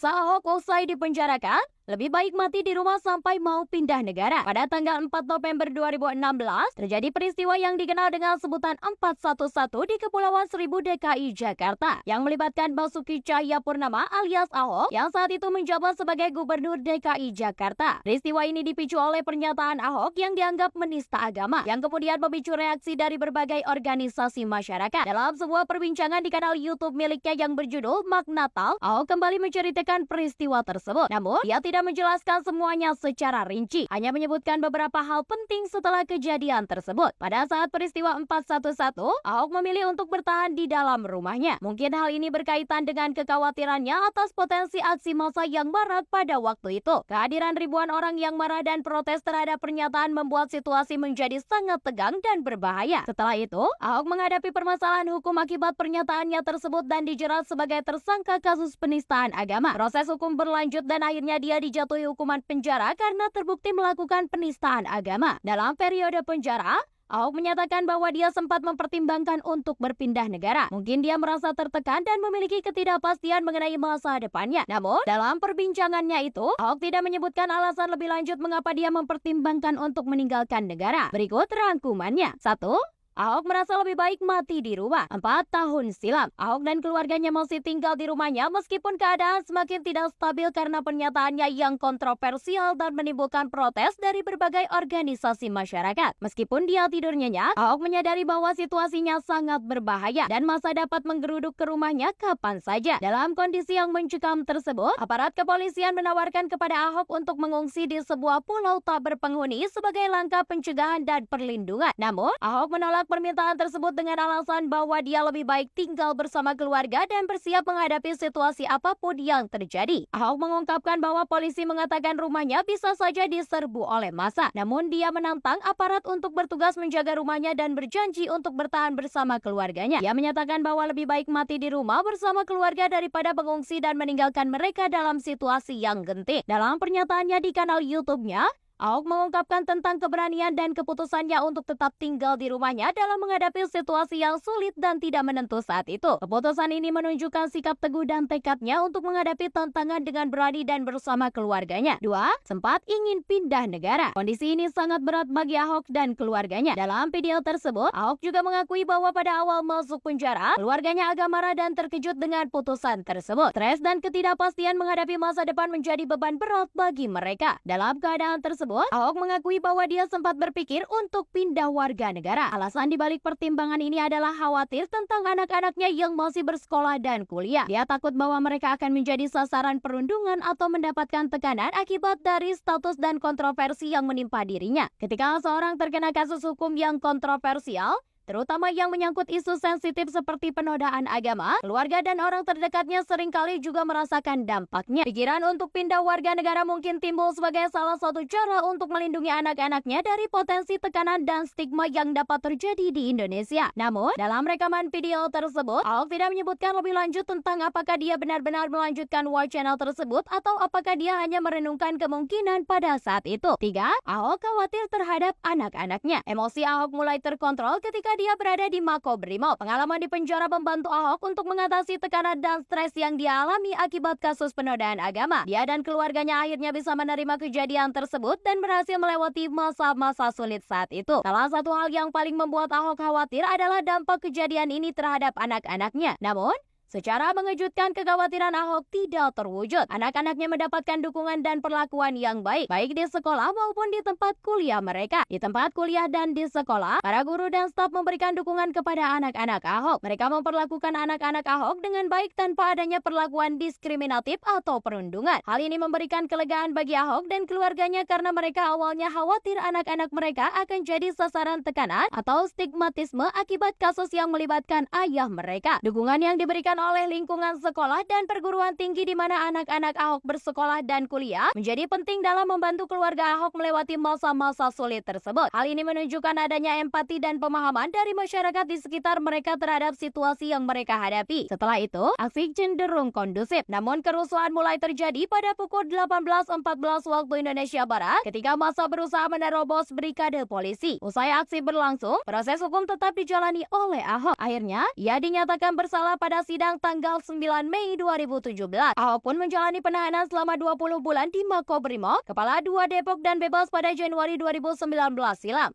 Ahok usai dipenjarakan, lebih baik mati di rumah sampai mau pindah negara. Pada tanggal 4 November 2016, terjadi peristiwa yang dikenal dengan sebutan 411 di Kepulauan Seribu DKI Jakarta yang melibatkan Basuki Cahayapurnama alias Ahok yang saat itu menjabat sebagai Gubernur DKI Jakarta. Peristiwa ini dipicu oleh pernyataan Ahok yang dianggap menista agama yang kemudian memicu reaksi dari berbagai organisasi masyarakat. Dalam sebuah perbincangan di kanal YouTube miliknya yang berjudul Mak Natal, Ahok kembali menceritakan peristiwa tersebut. Namun, dia tidak menjelaskan semuanya secara rinci, hanya menyebutkan beberapa hal penting setelah kejadian tersebut. Pada saat peristiwa 411, Ahok memilih untuk bertahan di dalam rumahnya. Mungkin hal ini berkaitan dengan kekhawatirannya atas potensi aksi massa yang marak pada waktu itu. Kehadiran ribuan orang yang marah dan protes terhadap pernyataan membuat situasi menjadi sangat tegang dan berbahaya. Setelah itu, Ahok menghadapi permasalahan hukum akibat pernyataannya tersebut dan dijerat sebagai tersangka kasus penistaan agama. Proses hukum berlanjut dan akhirnya dia dijatuhi hukuman penjara karena terbukti melakukan penistaan agama. Dalam periode penjara, Ahok menyatakan bahwa dia sempat mempertimbangkan untuk berpindah negara. Mungkin dia merasa tertekan dan memiliki ketidakpastian mengenai masa depannya. Namun, dalam perbincangannya itu, Ahok tidak menyebutkan alasan lebih lanjut mengapa dia mempertimbangkan untuk meninggalkan negara. Berikut rangkumannya. 1. Ahok merasa lebih baik mati di rumah. 4 tahun silam, Ahok dan keluarganya masih tinggal di rumahnya meskipun keadaan semakin tidak stabil karena pernyataannya yang kontroversial dan menimbulkan protes dari berbagai organisasi masyarakat. Meskipun dia tidur nyenyak, Ahok menyadari bahwa situasinya sangat berbahaya dan massa dapat menggeruduk ke rumahnya kapan saja. Dalam kondisi yang mencekam tersebut, aparat kepolisian menawarkan kepada Ahok untuk mengungsi di sebuah pulau tak berpenghuni sebagai langkah pencegahan dan perlindungan. Namun, Ahok menolak permintaan tersebut dengan alasan bahwa dia lebih baik tinggal bersama keluarga dan bersiap menghadapi situasi apapun yang terjadi. Ahok mengungkapkan bahwa polisi mengatakan rumahnya bisa saja diserbu oleh massa. Namun dia menantang aparat untuk bertugas menjaga rumahnya dan berjanji untuk bertahan bersama keluarganya. Dia menyatakan bahwa lebih baik mati di rumah bersama keluarga daripada mengungsi dan meninggalkan mereka dalam situasi yang genting. Dalam pernyataannya di kanal YouTube-nya, Ahok mengungkapkan tentang keberanian dan keputusannya untuk tetap tinggal di rumahnya dalam menghadapi situasi yang sulit dan tidak menentu saat itu. Keputusan ini menunjukkan sikap teguh dan tekadnya untuk menghadapi tantangan dengan berani dan bersama keluarganya. 2. Sempat ingin pindah negara. Kondisi ini sangat berat bagi Ahok dan keluarganya. Dalam video tersebut, Ahok juga mengakui bahwa pada awal masuk penjara, keluarganya agak marah dan terkejut dengan putusan tersebut. Stres dan ketidakpastian menghadapi masa depan menjadi beban berat bagi mereka. Dalam keadaan tersebut, Ahok mengakui bahwa dia sempat berpikir untuk pindah warga negara. Alasan dibalik pertimbangan ini adalah khawatir tentang anak-anaknya yang masih bersekolah dan kuliah. Dia takut bahwa mereka akan menjadi sasaran perundungan atau mendapatkan tekanan akibat dari status dan kontroversi yang menimpa dirinya. Ketika seorang terkena kasus hukum yang kontroversial, terutama yang menyangkut isu sensitif seperti penodaan agama, keluarga dan orang terdekatnya seringkali juga merasakan dampaknya. Pikiran untuk pindah warga negara mungkin timbul sebagai salah satu cara untuk melindungi anak-anaknya dari potensi tekanan dan stigma yang dapat terjadi di Indonesia. Namun, dalam rekaman video tersebut, Ahok tidak menyebutkan lebih lanjut tentang apakah dia benar-benar melanjutkan wacana tersebut atau apakah dia hanya merenungkan kemungkinan pada saat itu. 3. Ahok khawatir terhadap anak-anaknya. Emosi Ahok mulai terkontrol ketika dia berada di Makobrimob. Pengalaman di penjara membantu Ahok untuk mengatasi tekanan dan stres yang dia alami akibat kasus penodaan agama. Dia dan keluarganya akhirnya bisa menerima kejadian tersebut dan berhasil melewati masa-masa sulit saat itu. Salah satu hal yang paling membuat Ahok khawatir adalah dampak kejadian ini terhadap anak-anaknya. Namun, secara mengejutkan, kekhawatiran Ahok tidak terwujud. Anak-anaknya mendapatkan dukungan dan perlakuan yang baik di sekolah maupun di tempat kuliah mereka. Di tempat kuliah dan di sekolah, para guru dan staf memberikan dukungan kepada anak-anak Ahok. Mereka memperlakukan anak-anak Ahok dengan baik tanpa adanya perlakuan diskriminatif atau perundungan. Hal ini memberikan kelegaan bagi Ahok dan keluarganya karena mereka awalnya khawatir anak-anak mereka akan jadi sasaran tekanan atau stigmatisme akibat kasus yang melibatkan ayah mereka. Dukungan yang diberikan oleh lingkungan sekolah dan perguruan tinggi di mana anak-anak Ahok bersekolah dan kuliah menjadi penting dalam membantu keluarga Ahok melewati masa-masa sulit tersebut. Hal ini menunjukkan adanya empati dan pemahaman dari masyarakat di sekitar mereka terhadap situasi yang mereka hadapi. Setelah itu, aksi cenderung kondusif. Namun kerusuhan mulai terjadi pada pukul 18.14 waktu Indonesia Barat ketika massa berusaha menerobos brigade polisi. Usai aksi berlangsung, proses hukum tetap dijalani oleh Ahok. Akhirnya, ia dinyatakan bersalah pada sidang Padang tanggal 9 Mei 2017. Ahok pun menjalani penahanan selama 20 bulan di Makobrimob, Kepala 2 Depok dan bebas pada Januari 2019 silam.